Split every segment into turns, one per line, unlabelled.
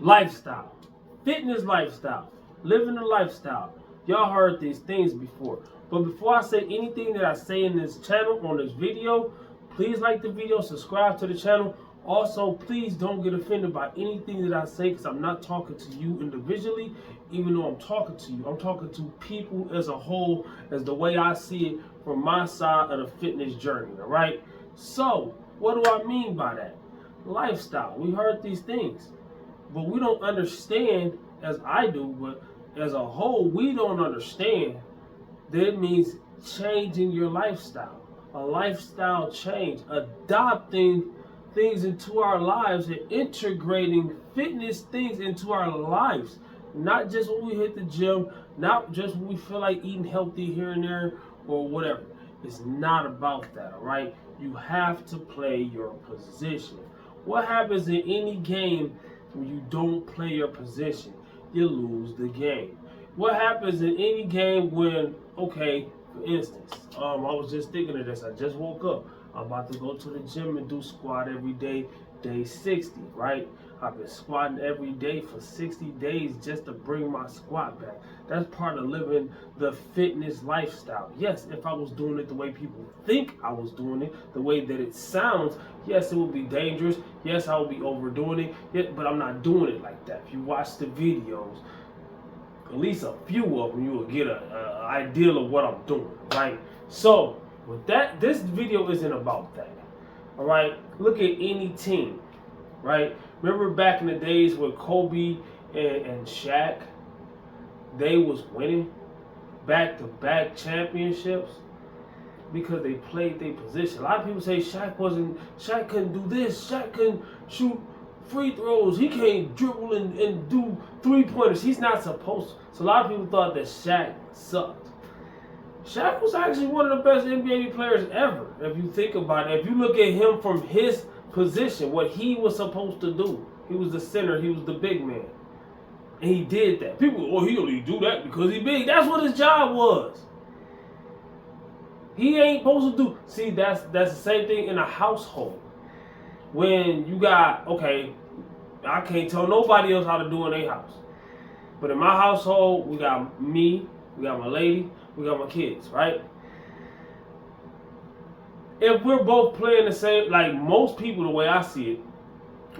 lifestyle, fitness lifestyle, living a lifestyle. Y'all heard these things before. But before I say anything that I say in this channel, on this video, please like the video, subscribe to the channel. Also, please don't get offended by anything that I say, because I'm not talking to you individually, even though I'm talking to you. I'm talking to people as a whole, as the way I see it from my side of the fitness journey, all right? So, what do I mean by that? Lifestyle. We heard these things, but we don't understand, as I do, but as a whole, we don't understand that it means changing your lifestyle. A lifestyle change, adopting things into our lives and integrating fitness things into our lives. Not just when we hit the gym, not just when we feel like eating healthy here and there or whatever. It's not about that, all right? You have to play your position. What happens in any game when you don't play your position? You lose the game. What happens in any game when, okay, for instance, I was just thinking of this. I just woke up. I'm about to go to the gym and do squat every day, day 60, right? I've been squatting every day for 60 days just to bring my squat back. That's part of living the fitness lifestyle. Yes, if I was doing it the way people think I was doing it, the way that it sounds, yes, it would be dangerous. Yes, I would be overdoing it, yeah, but I'm not doing it like that. If you watch the videos, at least a few of them, you will get an idea of what I'm doing, right? So, with that, this video isn't about that, all right? Look at any team, right? Remember back in the days with Kobe and Shaq, they was winning back-to-back championships because they played their position. A lot of people say Shaq couldn't do this, Shaq couldn't shoot free throws, he can't dribble and do three-pointers. He's not supposed to. So a lot of people thought that Shaq sucked. Shaq was actually one of the best NBA players ever, if you think about it. If you look at him from his position, what he was supposed to do. He was the center, he was the big man. And he did that. People, oh, he only do that because he's big. That's what his job was. He ain't supposed to do. See, that's the same thing in a household. When you got, okay, I can't tell nobody else how to do in their house. But in my household, we got me, we got my lady, we got my kids, right? If we're both playing the same, like most people, the way I see it,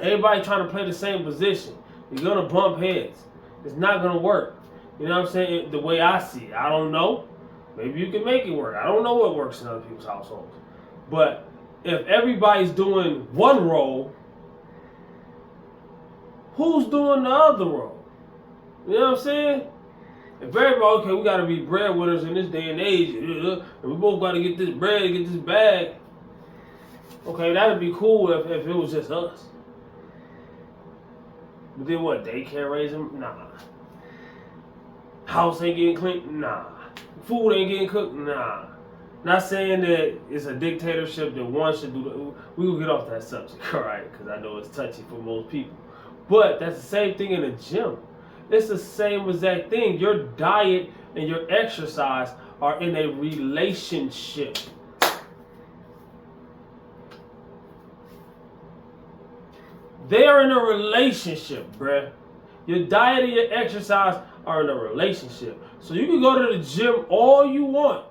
everybody trying to play the same position, you're going to bump heads. It's not going to work. You know what I'm saying? The way I see it. I don't know. Maybe you can make it work. I don't know what works in other people's households. But if everybody's doing one role, who's doing the other role? You know what I'm saying? If everybody, okay, we got to be breadwinners in this day and age, and we both got to get this bread, get this bag. Okay, that'd be cool if it was just us. But then what, daycare raising? Nah. House ain't getting cleaned? Nah. Food ain't getting cooked? Nah. Not saying that it's a dictatorship that one should do that. We will get off that subject, all right? Because I know it's touchy for most people. But that's the same thing in the gym. It's the same exact thing. Your diet and your exercise are in a relationship. They are in a relationship, bruh. Your diet and your exercise are in a relationship. So you can go to the gym all you want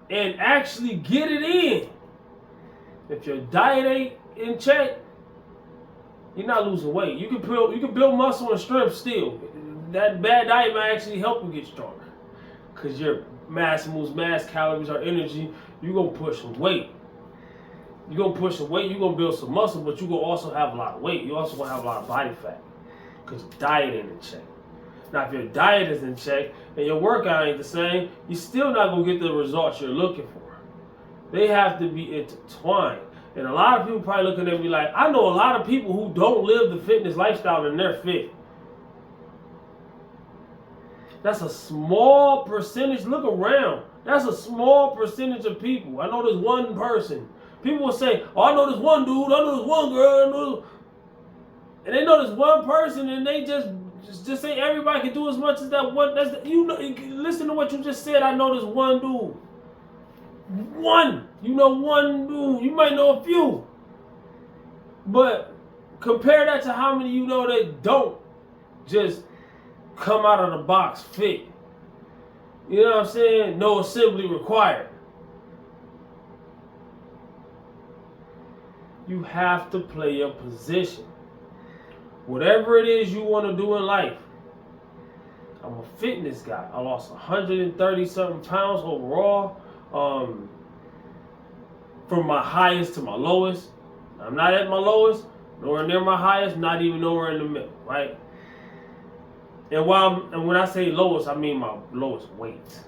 and actually get it in. If your diet ain't in check, you're not losing weight. You can build muscle and strength still. That bad diet might actually help you get stronger. Because your mass moves mass, calories are energy. You're going to push some weight. You're going to push some weight, you're going to build some muscle, but you're going to also have a lot of weight. You're also going to have a lot of body fat. Because your diet ain't in check. Now, if your diet is in check and your workout ain't the same, you're still not going to get the results you're looking for. They have to be intertwined. And a lot of people probably looking at me like, I know a lot of people who don't live the fitness lifestyle and they're fit. That's a small percentage. Look around. That's a small percentage of people. I know there's one person. People will say, oh, I know this one dude, I know this one girl, and they know this one person, and they just say everybody can do as much as that one. Listen to what you just said. I know this one dude. One. You know one dude. You might know a few. But Compare that to how many you know that don't just come out of the box fit. You know what I'm saying? No assembly required. You have to play your position. Whatever it is you want to do in life. I'm a fitness guy. I lost 130 something pounds overall. From my highest to my lowest. I'm not at my lowest, nowhere near my highest, not even nowhere in the middle, right? And when I say lowest, I mean my lowest weight.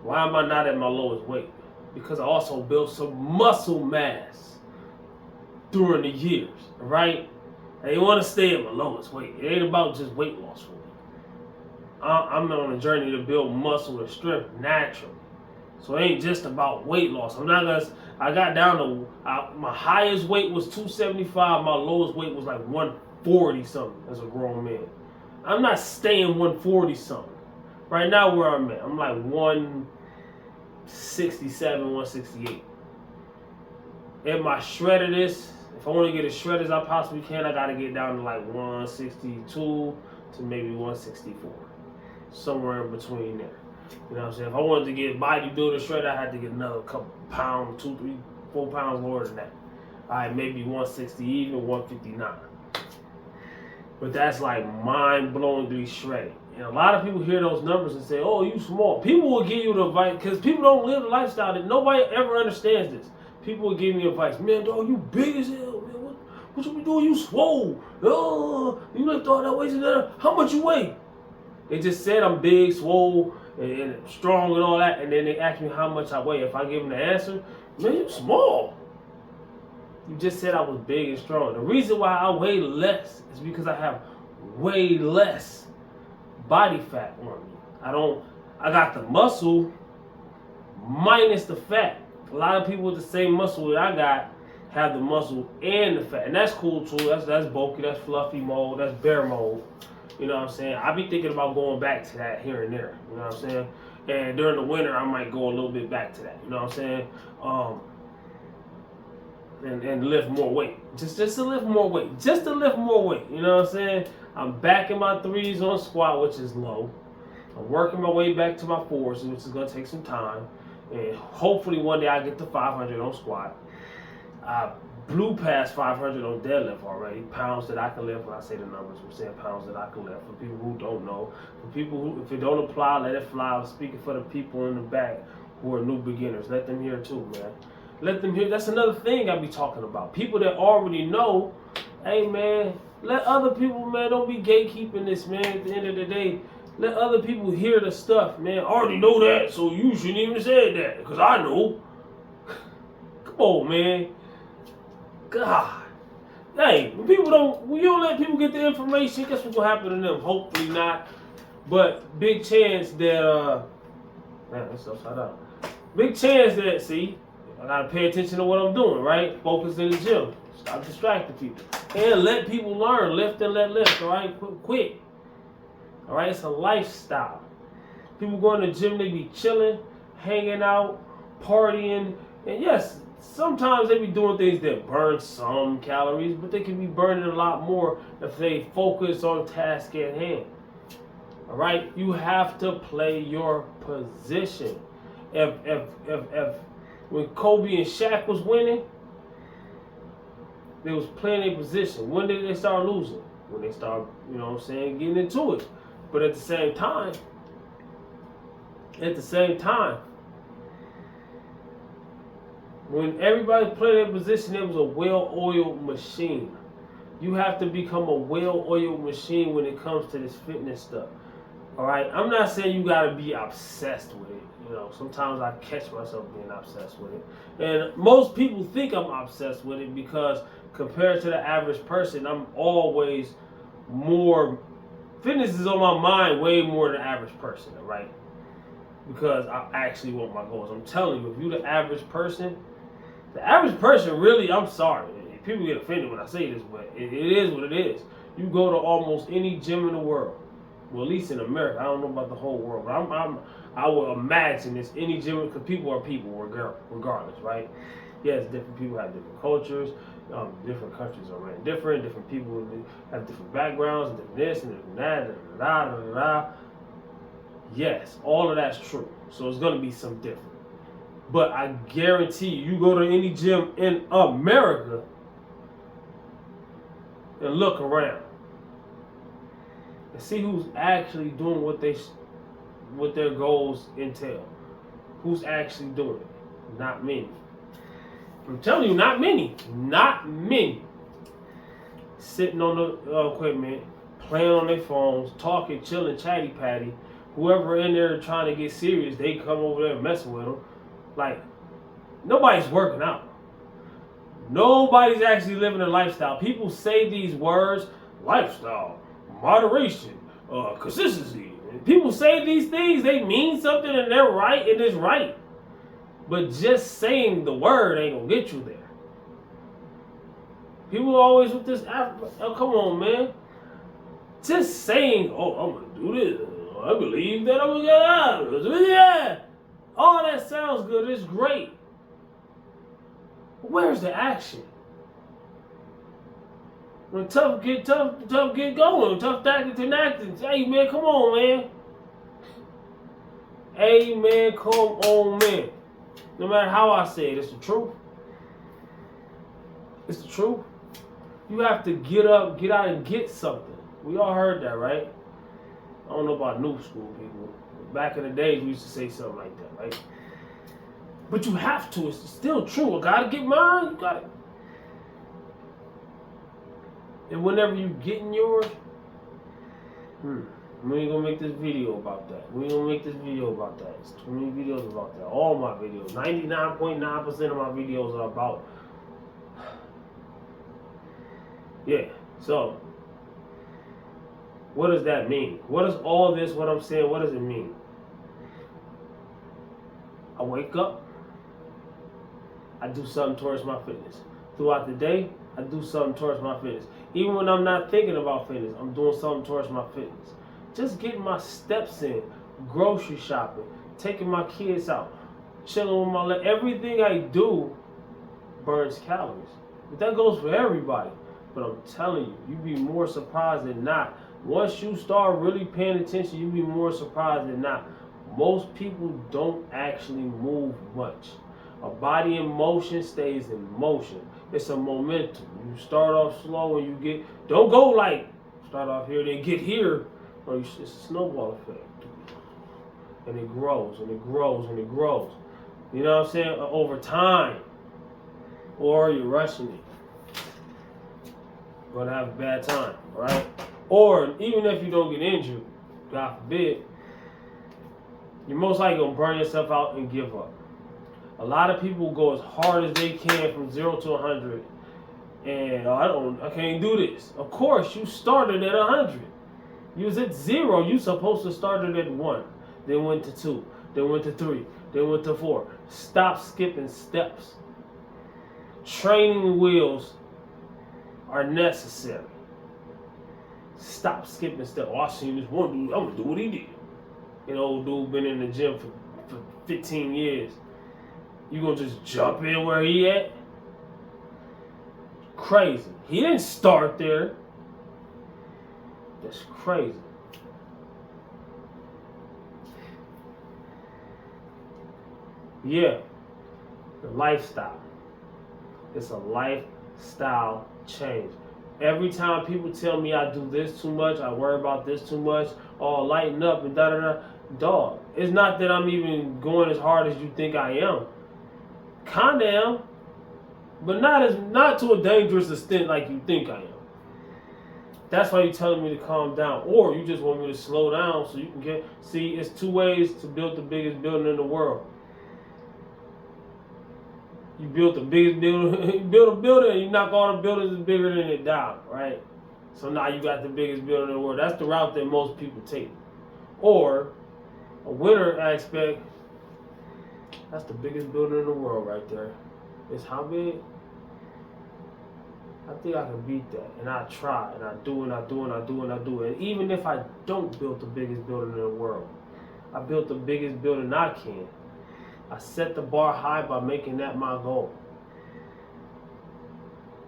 Why am I not at my lowest weight? Because I also built some muscle mass during the years, right? I didn't want to stay at my lowest weight. It ain't about just weight loss for me. I'm on a journey to build muscle and strength naturally. So it ain't just about weight loss. I got down to, my highest weight was 275. My lowest weight was like 140 something as a grown man. I'm not staying 140 something. Right now where I'm at, I'm like 167, 168. At my shreddedest, if I want to get as shredded as I possibly can, I got to get down to like 162 to maybe 164. Somewhere in between there. You know what I'm saying? If I wanted to get bodybuilder shredded, I had to get another couple pounds, 2, 3, 4 pounds lower than that. All right, maybe 160 even, 159. But that's like mind-blowingly shredded. And a lot of people hear those numbers and say, oh, you small. People will give you the advice, because people don't live the lifestyle that nobody ever understands this. People will give me advice, man, dog, you big as hell, man. What you be doing? You swole. You lift all that weight. How much you weigh? They just said I'm big, swole, and strong and all that, and then they ask me how much I weigh. If I give them the answer, man, you small. You just said I was big and strong. The reason why I weigh less is because I have way less body fat on me. I got the muscle minus the fat. A lot of people with the same muscle that I got have the muscle and the fat, and that's cool too. That's bulky, that's fluffy mode, that's bear mode. You know what I'm saying? I be thinking about going back to that here and there. You know what I'm saying? And during the winter, I might go a little bit back to that. You know what I'm saying? And lift more weight. Just to lift more weight. Just to lift more weight. You know what I'm saying? I'm back in my 3s on squat, which is low. I'm working my way back to my 4s, which is going to take some time. And hopefully one day I get to 500 on squat. I blew past 500 on deadlift already. Pounds that I can lift. When I say the numbers, I'm saying pounds that I can lift. For people who don't know. For people who, if it don't apply, let it fly. I'm speaking for the people in the back who are new beginners. Let them hear too, man. Let them hear. That's another thing I be talking about. People that already know, hey, man, let other people, man, don't be gatekeeping this, man. At the end of the day, let other people hear the stuff, man. I already know that, so you shouldn't even say that, because I know. Come on, man. God. Hey, when you don't let people get the information, guess what's going to happen to them? Hopefully not. But big chance that, man, that's upside down. Big chance that, see, I got to pay attention to what I'm doing, right? Focus in the gym. Stop distracting people. And let people learn. Lift and let lift, all right? Quick. All right? It's a lifestyle. People go in the gym, they be chilling, hanging out, partying. And yes, sometimes they be doing things that burn some calories, but they can be burning a lot more if they focus on task at hand. All right? You have to play your position. If when Kobe and Shaq was winning, they was playing their position. When did they start losing? When they start, you know what I'm saying, getting into it. But at the same time, when everybody played their position, it was a well-oiled machine. You have to become a well-oiled machine when it comes to this fitness stuff. All right? I'm not saying you got to be obsessed with it. You know, sometimes I catch myself being obsessed with it. And most people think I'm obsessed with it because compared to the average person, I'm always more, fitness is on my mind way more than the average person, right? Because I actually want my goals. I'm telling you, if you're the average person really, I'm sorry. People get offended when I say this, but it is what it is. You go to almost any gym in the world, well, at least in America, I don't know about the whole world, but I will imagine it's any gym, because people are people regardless, right? Yes, different people have different cultures. Different countries are ran different. Different people have different backgrounds, different this and different that. Da, da, da, da. Yes, all of that's true. So it's going to be some different. But I guarantee you go to any gym in America and look around and see who's actually doing what their goals entail. Who's actually doing it? Not many. I'm telling you, not many. Not many. Sitting on the equipment, playing on their phones, talking, chilling, chatty patty. Whoever in there trying to get serious, they come over there and messing with them. Like, nobody's working out. Nobody's actually living a lifestyle. People say these words, lifestyle, moderation, consistency. People say these things, they mean something and they're right and it's right. But just saying the word ain't gonna get you there. People always with this, oh, come on, man. Just saying, oh, I'm gonna do this. I believe that I'm gonna get out. Yeah. All that sounds good. It's great. Where's the action? When tough get going. Tough acting. Hey, man, come on, man. Hey, man, come on, man. No matter how I say it, it's the truth. It's the truth. You have to get up, get out, and get something. We all heard that, right? I don't know about new school people. Back in the days, we used to say something like that, right? But you have to. It's still true. I gotta get mine. You got it. And whenever you getting yours, we ain't gonna make this video about that. We ain't gonna make this video about that. It's too many videos about that. All my videos, 99.9% of my videos are about. Yeah. So, what does that mean? What does all this, what I'm saying, what does it mean? I wake up, I do something towards my fitness. Throughout the day, I do something towards my fitness. Even when I'm not thinking about fitness, I'm doing something towards my fitness. Just getting my steps in, grocery shopping, taking my kids out, chilling with my leg. Everything I do burns calories. But that goes for everybody. But I'm telling you, you'd be more surprised than not. Once you start really paying attention, you'd be more surprised than not. Most people don't actually move much. A body in motion stays in motion. It's a momentum. You start off slow and you get, don't go like, start off here, then get here. Or it's a snowball effect. And it grows and it grows and it grows. You know what I'm saying? Over time. Or you're rushing it. You're gonna have a bad time, right? Or even if you don't get injured, God forbid, you're most likely gonna burn yourself out and give up. A lot of people go as hard as they can from 0 to 100, and I can't do this. Of course, you started at 100. You was at 0. You supposed to start at 1, then went to 2, then went to 3, then went to 4. Stop skipping steps. Training wheels are necessary. Stop skipping steps. Oh, I seen this one dude, I'm gonna do what he did. An old dude been in the gym for 15 years. You gonna just jump in where he at? Crazy. He didn't start there. That's crazy. Yeah. The lifestyle. It's a lifestyle change. Every time people tell me I do this too much, I worry about this too much, oh, lighten up and da-da-da. Dog, it's not that I'm even going as hard as you think I am. Kinda am, but not to a dangerous extent like you think I am. That's why you're telling me to calm down, or you just want me to slow down so you can see, it's 2 ways to build the biggest building in the world. You build the biggest building, you build a building and you knock all the buildings bigger than it down, right? So now you got the biggest building in the world. That's the route that most people take. Or a winner aspect, that's the biggest building in the world right there. It's how big? I think I can beat that. And I try, and I do, and I do, and I do, and I do. And even if I don't build the biggest building in the world, I built the biggest building I can. I set the bar high by making that my goal.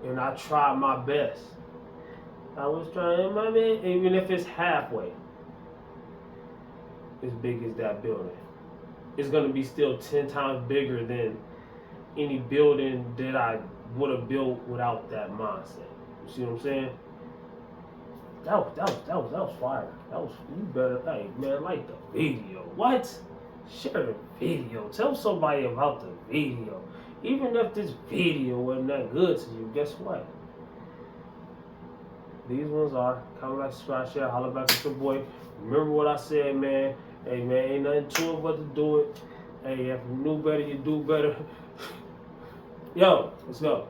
and I tried my best. I was trying my best, even if it's halfway as big as that building. It's gonna be still 10 times bigger than any building that I would have built without that mindset. You see what I'm saying? That was fire. That was, you better, hey man, like the video. What? Share the video. Tell somebody about the video. Even if this video wasn't that good to you, guess what? These ones are. Comment, like, subscribe, share, holler back at your boy. Remember what I said, man. Hey man, ain't nothing to it but to do it. Hey, if you knew better, you do better. Yo, let's go.